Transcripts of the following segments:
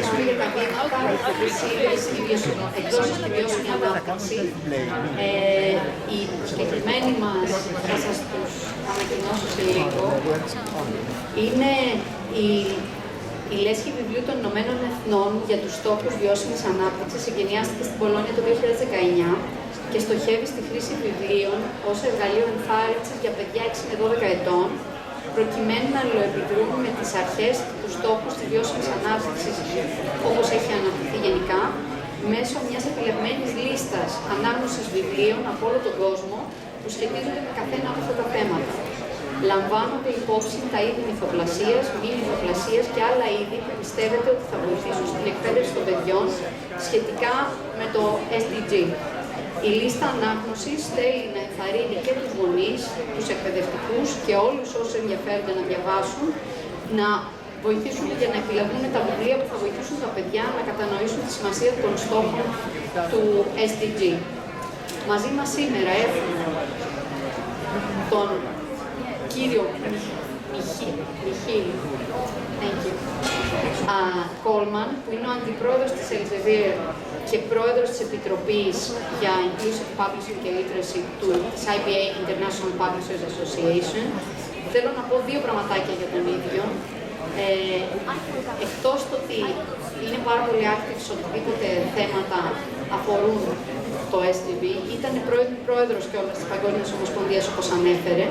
μιλήσουμε για τα βήματα της Ίδρυσης εκδόσεις και Βιώσιμη Ανάπτυξη. Η συγκεκριμένη μας, θα σας τους ανακοινώσω σε λίγο, είναι η λέσχη βιβλίου των Ηνωμένων Εθνών για τους στόχους βιώσιμης ανάπτυξης. Εγκαινιάστηκε στην Πολώνια το 2019 και στοχεύει στη χρήση βιβλίων ως εργαλείο ενθάρρυνσης για παιδιά 6 με 12 ετών, προκειμένου να αλληλοεπιδρούν με τις αρχές και τους στόχους της βιώσιμης ανάπτυξης, όπως έχει αναπτυχθεί γενικά, μέσω μιας επιλεγμένης λίστας ανάγνωσης βιβλίων από όλο τον κόσμο που σχετίζονται με καθένα από αυτά τα θέματα. Λαμβάνονται υπόψη τα είδη μυθοπλασίας, μη μυθοπλασίας και άλλα είδη που πιστεύετε ότι θα βοηθήσουν στην εκπαίδευση των παιδιών σχετικά με το SDG. Η λίστα ανάγνωσης θέλει να ενθαρρύνει και τους γονείς, τους εκπαιδευτικούς και όλους όσους ενδιαφέρονται να διαβάσουν, να βοηθήσουν για να επιλεγούν τα βιβλία που θα βοηθήσουν τα παιδιά να κατανοήσουν τη σημασία των στόχων του SDG. Μαζί μας σήμερα έχουμε τον κύριο Μιχίλ Κόλμαν, που είναι ο αντιπρόεδρος της Elsevier και πρόεδρος της Επιτροπής για Inclusive Publishing και Literacy της IPA International Publishers Association. Θέλω να πω δύο πραγματάκια για τον ίδιο. Εκτός το ότι είναι πάρα πολύ active σε οτιδήποτε θέματα αφορούν το SDG, ήταν πρόεδρος και όλας της Παγκόσμιας Ομοσπονδίας, όπως ανέφερε,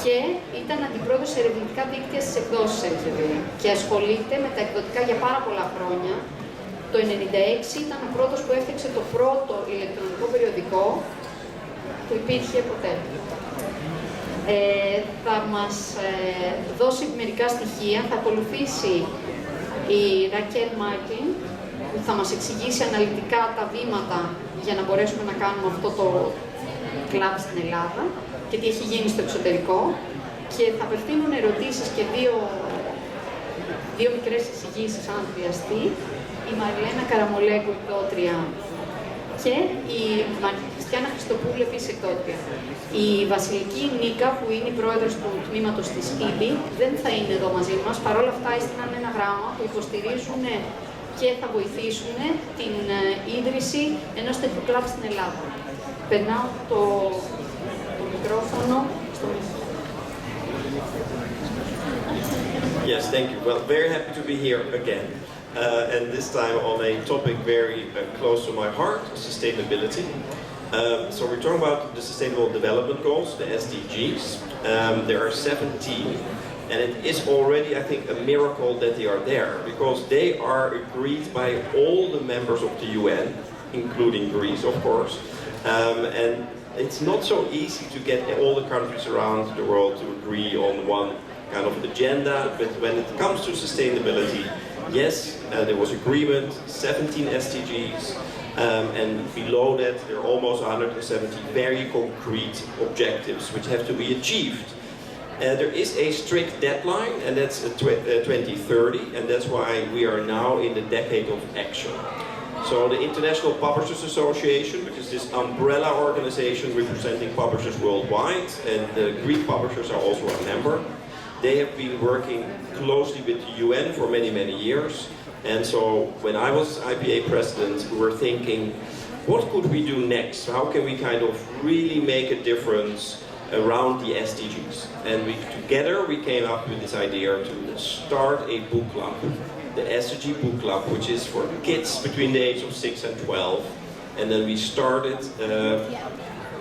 και ήταν αντιπρόεδρος σε ερευνητικά δίκτυα στις εκδόσεις Elsevier και ασχολείται με τα εκδοτικά για πάρα πολλά χρόνια. Το 1996 ήταν ο πρώτος που έφτιαξε το πρώτο ηλεκτρονικό περιοδικό που υπήρχε ποτέ. Θα μας δώσει μερικά στοιχεία, θα ακολουθήσει η Ρακέλ Μάρτιν, που θα μας εξηγήσει αναλυτικά τα βήματα για να μπορέσουμε να κάνουμε αυτό το κλαμπ στην Ελλάδα και τι έχει γίνει στο εξωτερικό, και θα απευθύνουν ερωτήσεις και δύο μικρές εισηγήσεις αν χρειαστεί, η Μαριλένα Καραμολέγκου, εκδότρια, και η Χριστιανά Χριστοπούλου, επίσης εκδότρια. Η Βασιλική Νίκα, που είναι η πρόεδρος του τμήματος της ΕΔΗ, δεν θα είναι εδώ μαζί μας. Παρ' όλα αυτά, έστειλαν ένα γράμμα που υποστηρίζουν και θα βοηθήσουν την ίδρυση ενός τέτοιου κλαμπ στην Ελλάδα. Περνάω το μικρόφωνο στο Μιχίλ. Yes, thank you. Well, very happy to be here again. And this time on a topic very close to my heart, sustainability. So we're talking about the Sustainable Development Goals, the SDGs. There are 17, and it is already, I think, a miracle that they are there, because they are agreed by all the members of the UN, including Greece, of course. And it's not so easy to get all the countries around the world to agree on one kind of agenda, but when it comes to sustainability, yes, there was agreement, 17 SDGs, and below that there are almost 170 very concrete objectives which have to be achieved. There is a strict deadline, and that's 2030, and that's why we are now in the decade of action. So the International Publishers Association, which is this umbrella organization representing publishers worldwide, and the Greek publishers are also a member. They have been working closely with the UN for many, many years. And so when I was IPA president, we were thinking, what could we do next? How can we kind of really make a difference around the SDGs? And together we came up with this idea to start a book club, the SDG Book Club, which is for kids between the age of 6 and 12. And then we started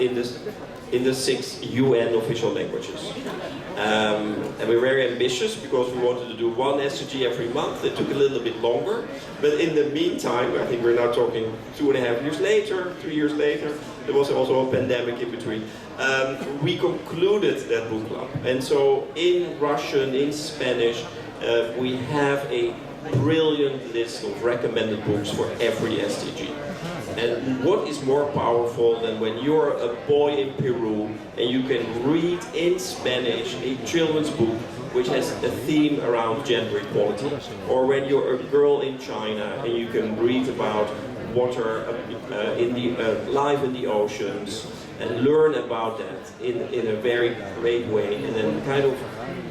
in the 6 UN official languages. And we're very ambitious because we wanted to do one SDG every month. It took a little bit longer, but in the meantime, I think we're now talking 2.5 years later, 3 years later, there was also a pandemic in between. We concluded that book club. And so in Russian, in Spanish, we have a brilliant list of recommended books for every SDG. And what is more powerful than when you're a boy in Peru and you can read in Spanish a children's book which has a theme around gender equality, or when you're a girl in China and you can read about water, life in the oceans, and learn about that in a very great way, and then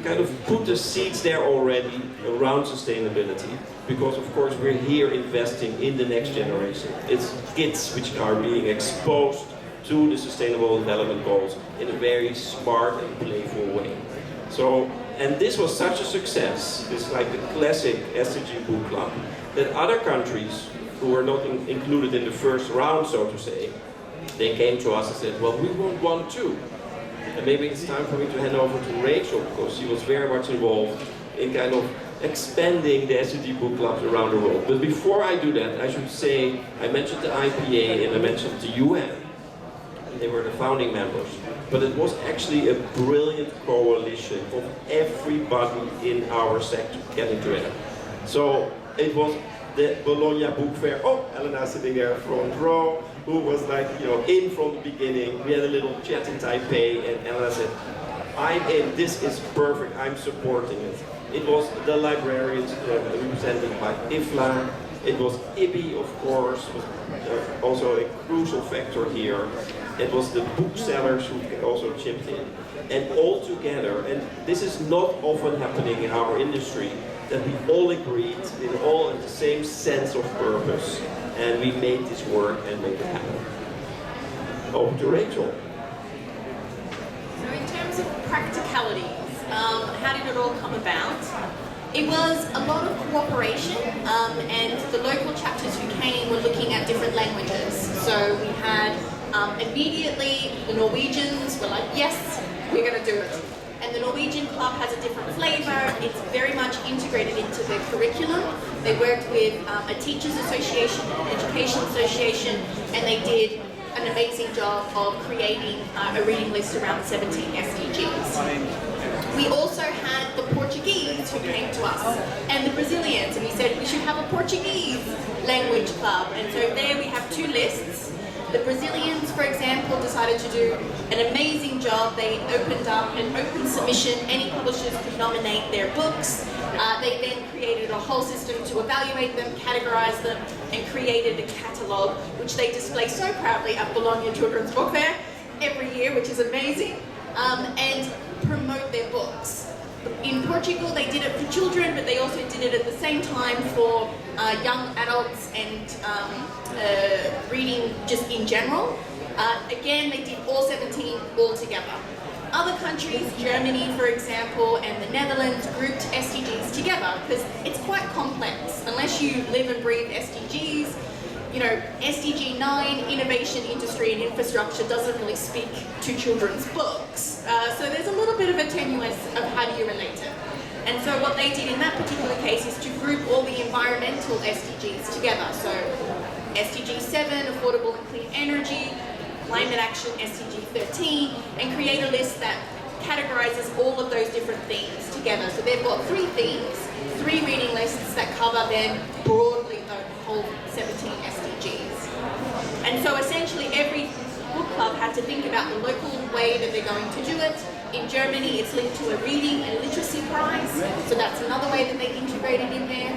kind of put the seeds there already around sustainability, because of course we're here investing in the next generation. It's kids which are being exposed to the Sustainable Development Goals in a very smart and playful way. So, and this was such a success, it's like the classic SDG Book Club, that other countries who were not included in the first round, so to say, they came to us and said, well, we want one too. And maybe it's time for me to hand over to Rachel, because she was very much involved in kind of expanding the SDG Book Clubs around the world. But before I do that, I should say, I mentioned the IPA and I mentioned the UN. They were the founding members. But it was actually a brilliant coalition of everybody in our sector getting together. So it was the Bologna Book Fair. Oh, Elena sitting there front row, who was like, you know, in from the beginning. We had a little chat in Taipei, and Elena said, I'm in, this is perfect, I'm supporting it. It was the librarians represented by IFLA. It was IBI, of course, was also a crucial factor here. It was the booksellers who also chipped in. And all together, and this is not often happening in our industry, that we all agreed, in all in the same sense of purpose, and we made this work and make it happen. Over to Rachel. So in terms of practicalities, how did it all come about? It was a lot of cooperation, and the local chapters who came were looking at different languages. So we had immediately the Norwegians were like, yes, we're going to do it. And the Norwegian club has a different flavour. It's very much integrated into the curriculum. They worked with a teachers association, an education association, and they did an amazing job of creating a reading list around the 17 SDGs. We also had the Portuguese who came to us, and the Brazilians, and we said we should have a Portuguese language club. And so there we have two lists. The Brazilians, for example, decided to do an amazing job. They opened up an open submission. Any publishers could nominate their books. They then created a whole system to evaluate them, categorize them, and created a catalogue, which they display so proudly at Bologna Children's Book Fair every year, which is amazing, and promote their books. In Portugal, they did it for children, but they also did it at the same time for young adults and reading just in general. Again, they did all 17 all together. Other countries, Germany, for example, and the Netherlands, grouped SDGs together because it's quite complex. Unless you live and breathe SDGs, you know, SDG 9, innovation, industry and infrastructure doesn't really speak to children's books. So there's a little bit of a tenuous of how do you relate it. And so what they did in that particular case is to group all the environmental SDGs together. So SDG 7, affordable and clean energy, climate action, SDG 13, and create a list that categorizes all of those different themes together. So they've got 3 themes, 3 reading lists that cover then broadly the whole 17 SDGs. And so essentially every book club had to think about the local way that they're going to do it. In Germany, it's linked to a reading and literacy prize, so that's another way that they integrated in there.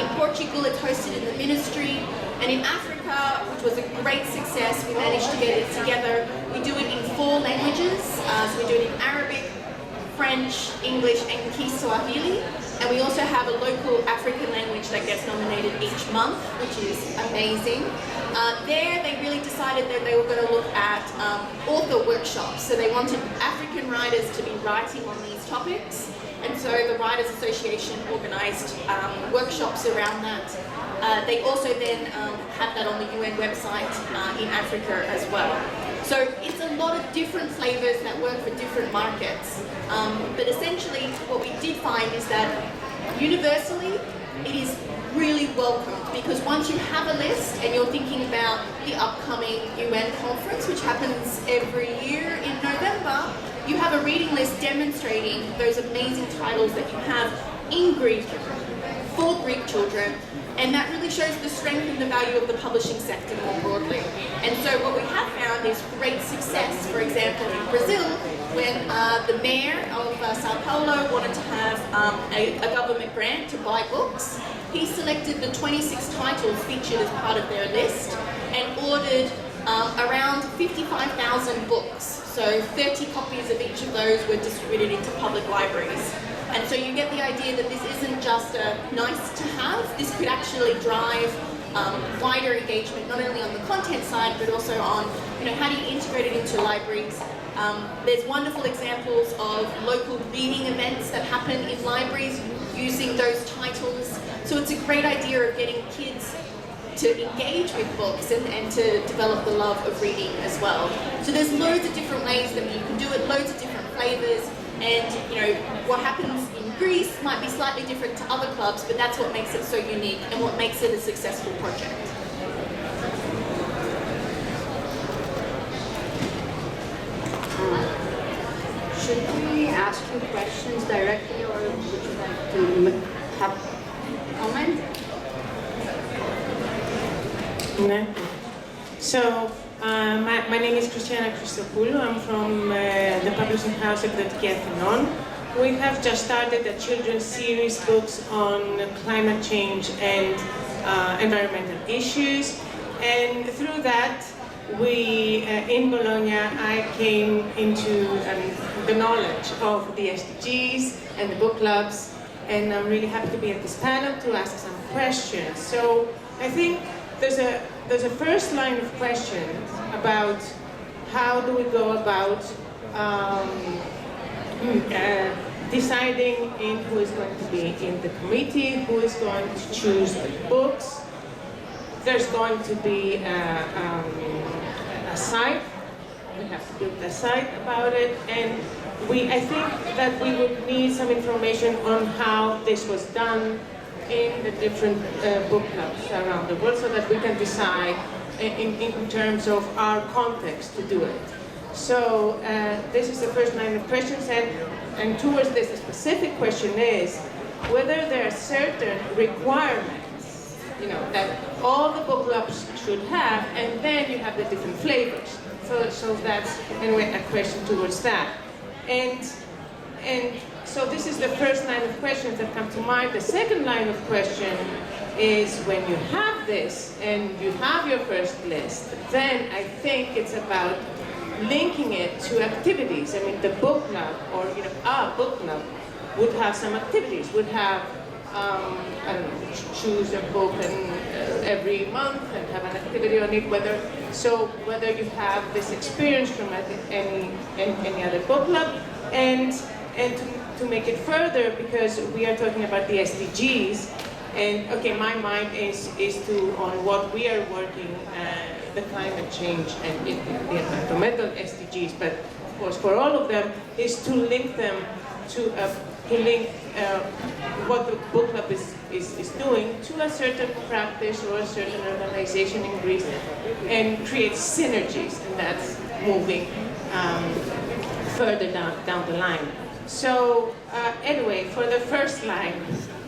In Portugal, it's hosted in the ministry. And in Africa, which was a great success, we managed to get it together. We do it in 4 languages. So we do it in Arabic, French, English, and Kiswahili. And we also have a local African language that gets nominated each month, which is amazing. There, they really decided that they were going to look at author workshops. So they wanted African writers to be writing on these topics. And so the Writers Association organised workshops around that. They also then have that on the UN website in Africa as well. So it's a lot of different flavours that work for different markets. But essentially what we did find is that universally it is really welcomed, because once you have a list and you're thinking about the upcoming UN conference, which happens every year in November, you have a reading list demonstrating those amazing titles that you have in Greek for Greek children. And that really shows the strength and the value of the publishing sector more broadly. And so what we have found is great success. For example, in Brazil, when the mayor of Sao Paulo wanted to have a government grant to buy books, he selected the 26 titles featured as part of their list and ordered around 55,000 books. So 30 copies of each of those were distributed into public libraries And so you get the idea that this isn't just a nice to have, this could actually drive wider engagement, not only on the content side, but also on, how do you integrate it into libraries. There's wonderful examples of local reading events that happen in libraries using those titles. So it's a great idea of getting kids to engage with books and to develop the love of reading as well. So there's loads of different ways that you can do it, loads of different flavors, and what happens in Greece might be slightly different to other clubs, but that's what makes it so unique and what makes it a successful project. Should we ask you questions directly, or would you like to have a comment? No. So, my name is Christiana Christopoulou. I'm from the publishing house Εκδόσεις We have just started a children's series books on climate change and environmental issues. And through that, in Bologna, I came into the knowledge of the SDGs and the book clubs, and I'm really happy to be at this panel to ask some questions. So I think there's a first line of questions about how do we go about deciding who is going to be in the committee, who is going to choose the books. There's going to be a site. We have to build a site about it, and I think that we would need some information on how this was done in the different book clubs around the world, so that we can decide in terms of our context to do it. So this is the first line of questions, and towards this, the specific question is whether there are certain requirements, that all the book clubs should have, and then you have the different flavors. So that's anyway a question towards that. And so this is the first line of questions that come to mind. The second line of question is when you have this and you have your first list, then I think it's about linking it to activities. I mean, the book club, or our book club, would have some activities, would have, I don't know, choose a book every month and have an activity on it, whether you have this experience from any other book club, and to make it further, because we are talking about the SDGs, and okay, my mind is on what we are working, the climate change and the environmental SDGs, but of course for all of them is to link them to link what the book club is doing to a certain practice or a certain organization in Greece, and create synergies, and that's moving further down the line. So anyway, for the first line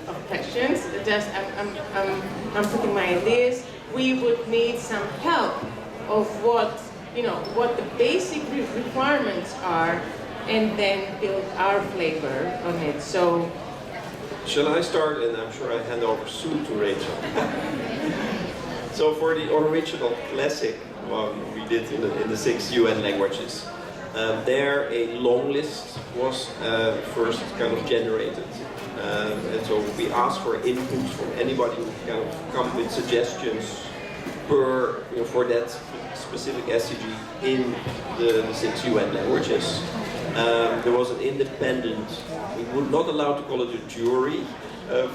of questions, just I'm putting my ideas. We would need some help of what the basic requirements are, and then build our flavor on it. So, shall I start? And I'm sure I hand over soon to Rachel. So for the original classic one we did in the 6 UN languages, there a long list was first kind of generated. And so we asked for inputs from anybody who kind of come with suggestions for that specific SDG in the 6 UN languages. There was an independent, we were not allowed to call it a jury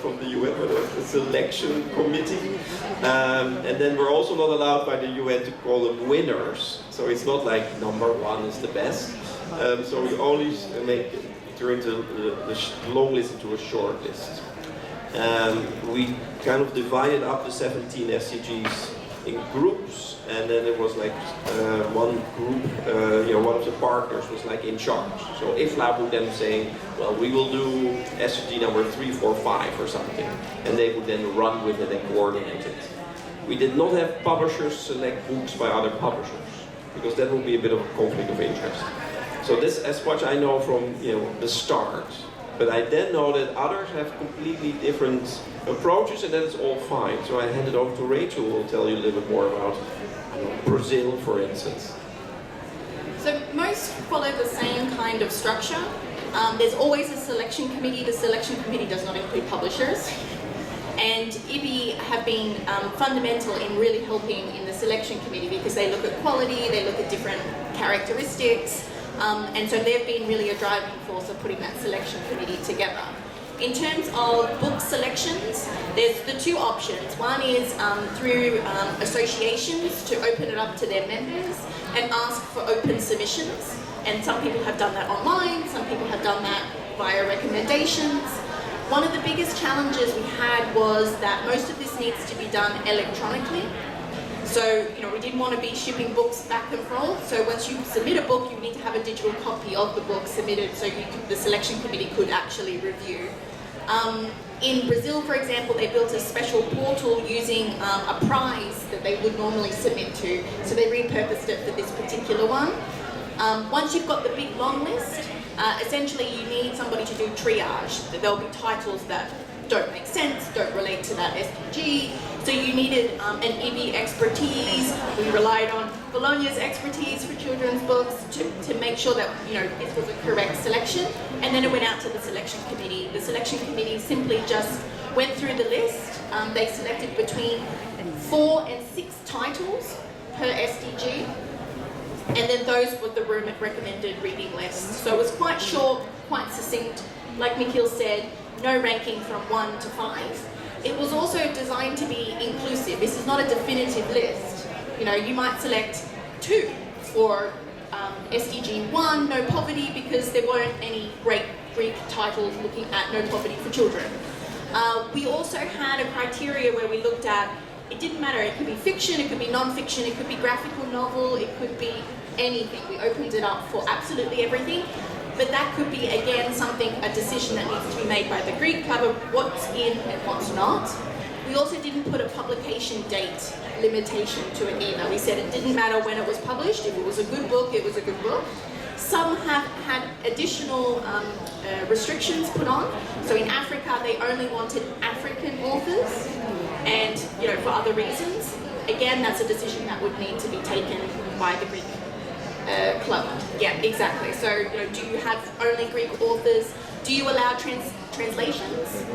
from the UN, but a selection committee. And then we're also not allowed by the UN to call them winners. So it's not like number 1 is the best. So we only turn the long list into a short list. We kind of divided up the 17 SDGs in groups, and then it was like one group, one of the partners was like in charge. So IFLA would then say, well, we will do SDG number 3, 4, 5 or something, and they would then run with it and coordinate it. We did not have publishers select books by other publishers, because that would be a bit of a conflict of interest. So this, as much I know from the start, but I then know that others have completely different approaches, and that is all fine. So I hand it over to Rachel, who will tell you a little bit more about Brazil, for instance. So most follow the same kind of structure. There's always a selection committee. The selection committee does not include publishers. And IBI have been fundamental in really helping in the selection committee because they look at quality, they look at different characteristics, and so they've been really a driving force of putting that selection committee together. In terms of book selections, there's the two options. One is through associations to open it up to their members and ask for open submissions. And some people have done that online, some people have done that via recommendations. One of the biggest challenges we had was that most of this needs to be done electronically. So, we didn't want to be shipping books back and forth. So once you submit a book, you need to have a digital copy of the book submitted so the selection committee could actually review. In Brazil, for example, they built a special portal using a prize that they would normally submit to. So they repurposed it for this particular one. Once you've got the big long list, essentially you need somebody to do triage. There'll be titles that don't make sense, don't relate to that SDG. So you needed an IBI expertise. We relied on Bologna's expertise for children's books to make sure that this was a correct selection. And then it went out to the selection committee. The selection committee simply just went through the list. They selected between 4 and 6 titles per SDG. And then those were the recommended reading lists. So it was quite short, quite succinct. Like Nikhil said, no ranking from 1 to 5. It was also designed to be inclusive. This is not a definitive list. You might select 2 for SDG 1, no poverty, because there weren't any great Greek titles looking at no poverty for children. We also had a criteria where we looked at, it didn't matter, it could be fiction, it could be non-fiction, it could be graphical novel, it could be anything. We opened it up for absolutely everything. But that could be, again, a decision that needs to be made by the Greek Club of what's in and what's not. We also didn't put a publication date limitation to it either. We said it didn't matter when it was published. If it was a good book, it was a good book. Some have had additional restrictions put on. So in Africa, they only wanted African authors, and for other reasons. Again, that's a decision that would need to be taken by the Greek Club. Yeah, exactly. So, do you have only Greek authors? Do you allow translations?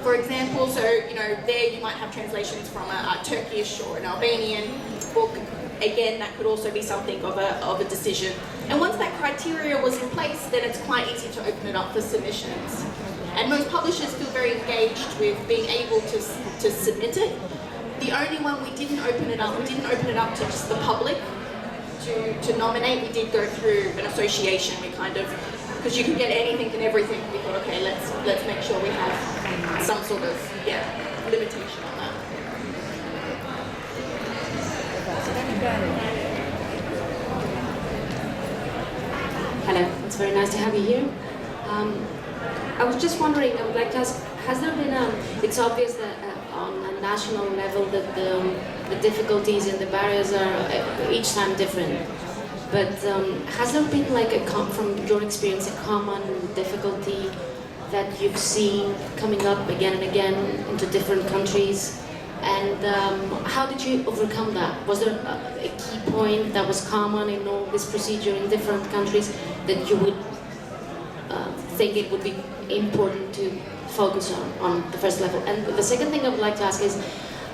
For example, so, there you might have translations from a Turkish or an Albanian book. Again, that could also be something of a decision. And once that criteria was in place, then it's quite easy to open it up for submissions. And most publishers feel very engaged with being able to submit it. The only one we didn't open it up to just the public. To nominate, we did go through an association. We because you can get anything and everything. We thought, okay, let's make sure we have some sort of limitation on that. Hello, it's very nice to have you here. I was just wondering, I would like to ask, has there been it's obvious that on a national level that the difficulties and the barriers are each time different. But has there been from your experience, a common difficulty that you've seen coming up again and again into different countries? And how did you overcome that? Was there a key point that was common in all this procedure in different countries that you would think it would be important to focus on the first level? And the second thing I would like to ask is,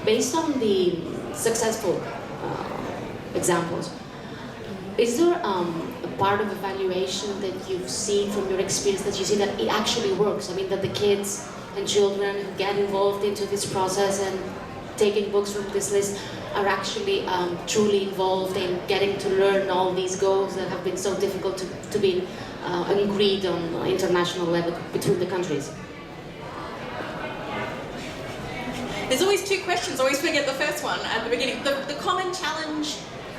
based on the successful examples, is there a part of evaluation that you've seen from your experience that you see that it actually works? I mean, that the kids and children who get involved into this process and taking books from this list are actually truly involved in getting to learn all these goals that have been so difficult to be agreed on international level between the countries? There's always 2 questions. I always forget the first one at the beginning. The common challenge,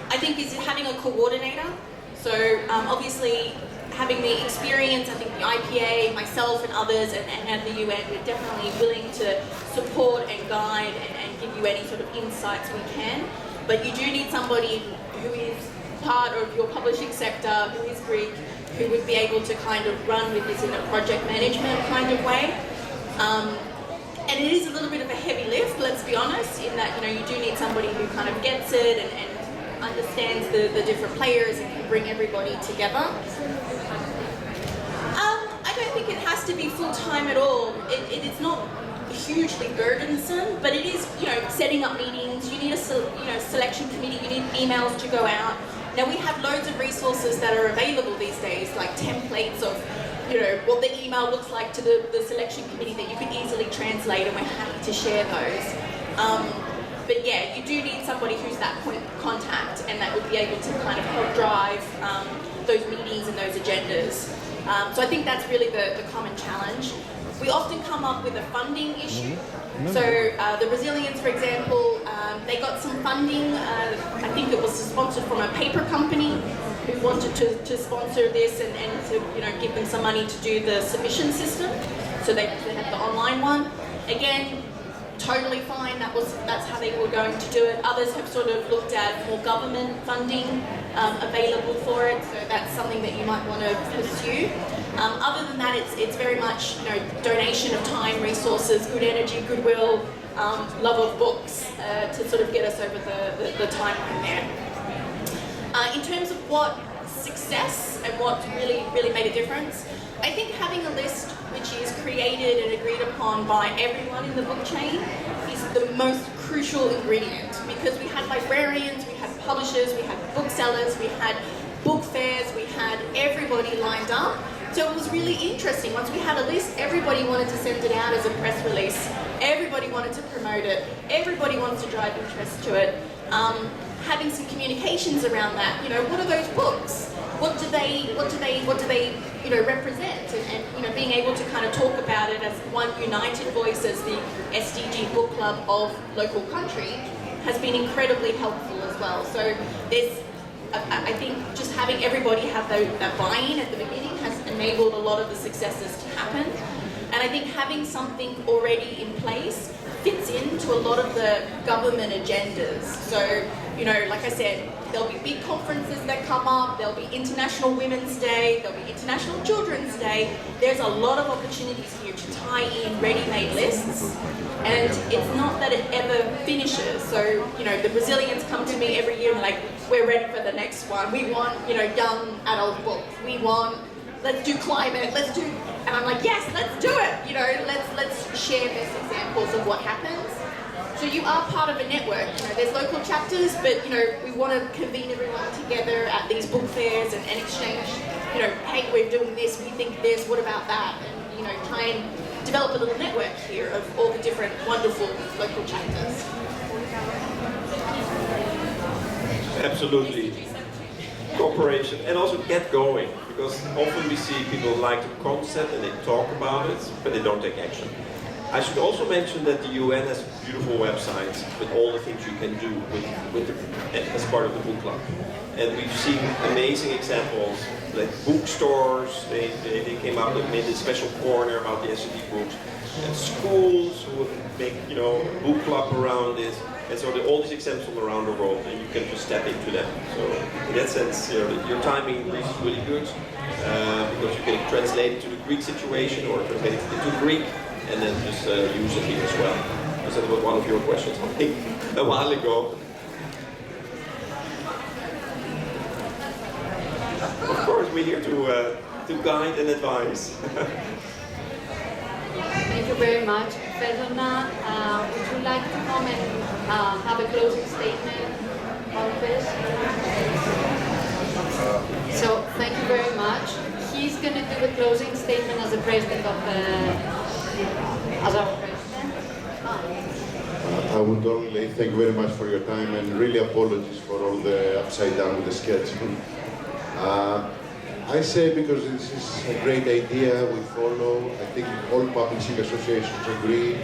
I think, is having a coordinator. So obviously having the experience, I think the IPA, myself and others, and the UN, we're definitely willing to support and guide and give you any sort of insights we can. But you do need somebody who is part of your publishing sector, who is Greek, who would be able to kind of run with this in a project management kind of way. And it is a little bit of a heavy lift, let's be honest, in that you do need somebody who kind of gets it and understands the different players and can bring everybody together. has to be full-time at all. It's not hugely burdensome, but it is, setting up meetings. You need a selection committee. You need emails to go out. Now we have loads of resources that are available these days, like templates of, what the email looks like to the selection committee that you could easily translate, and we're happy to share those. But yeah, you do need somebody who's that point of contact and that would be able to kind of help drive those meetings and those agendas. So I think that's really the common challenge. We often come up with a funding issue. So the Brazilians, for example, they got some funding. I think it was sponsored from a paper company who wanted to sponsor this and to give them some money to do the submission system. So they had the online one. Again, totally fine. That's how they were going to do it. Others have sort of looked at more government funding available for it. So that's something that you might want to pursue. Other than that, it's very much donation of time, resources, good energy, goodwill, love of books to sort of get us over the timeline there. In terms of what success and what really made a difference, I think having a list which is created and agreed upon by everyone in the book chain is the most crucial ingredient, because we had librarians, we had publishers, we had booksellers, we had book fairs, we had everybody lined up. So it was really interesting. Once we had a list, everybody wanted to send it out as a press release. Everybody wanted to promote it. Everybody wants to drive interest to it. Having some communications around that. What are those books? What do they represent? And being able to kind of talk about it as one united voice as the SDG Book Club of local country has been incredibly helpful as well. So I think just having everybody have that buy-in at the beginning has enabled a lot of the successes to happen. And I think having something already in place fits into a lot of the government agendas. So, like I said, there'll be big conferences that come up, there'll be International Women's Day, there'll be International Children's Day. There's a lot of opportunities here to tie in ready-made lists. And it's not that it ever finishes. So, the Brazilians come to me every year and like, we're ready for the next one. We want, young adult books. We want, let's do climate, and I'm like, yes, let's do it. Let's share best examples of what happens. So you are part of a network. There's local chapters, but we want to convene everyone together at these book fairs and exchange. Hey, we're doing this. We think this. What about that? And try and develop a little network here of all the different wonderful local chapters. Absolutely. Cooperation and also get going, because often we see people like the concept and they talk about it, but they don't take action. I should also mention that the UN has beautiful websites with all the things you can do as part of the book club. And we've seen amazing examples, like bookstores, they came up and made a special corner about the SDG books. And schools who make a book club around it. And so all these examples from around the world, and you can just step into them. So in that sense, your timing is really good, because you can translate it to the Greek situation or translate it into Greek, and then just use it here as well. Because that was one of your questions, I think, a while ago. Of course, we're here to guide and advise. Thank you very much. Ferdinand, would you like to come and have a closing statement on this? So, thank you very much. He's going to do the closing statement as the president of as our president. I would only thank you very much for your time and really apologies for all the upside down with the schedule. I say because this is a great idea, we follow, I think all publishing associations agree,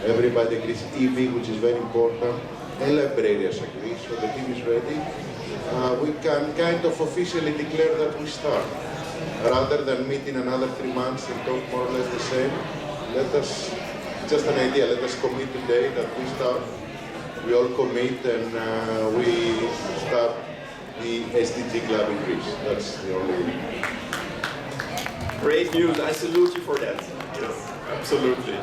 everybody agrees, EV, which is very important, and librarians agree, so the team is ready. We can kind of officially declare that we start. Rather than meet in another 3 months and talk more or less the same, let us, just an idea, let us commit today that we start. We all commit and we start the SDG Club in Greece. That's the only... Great news. I salute you for that. Yes, absolutely.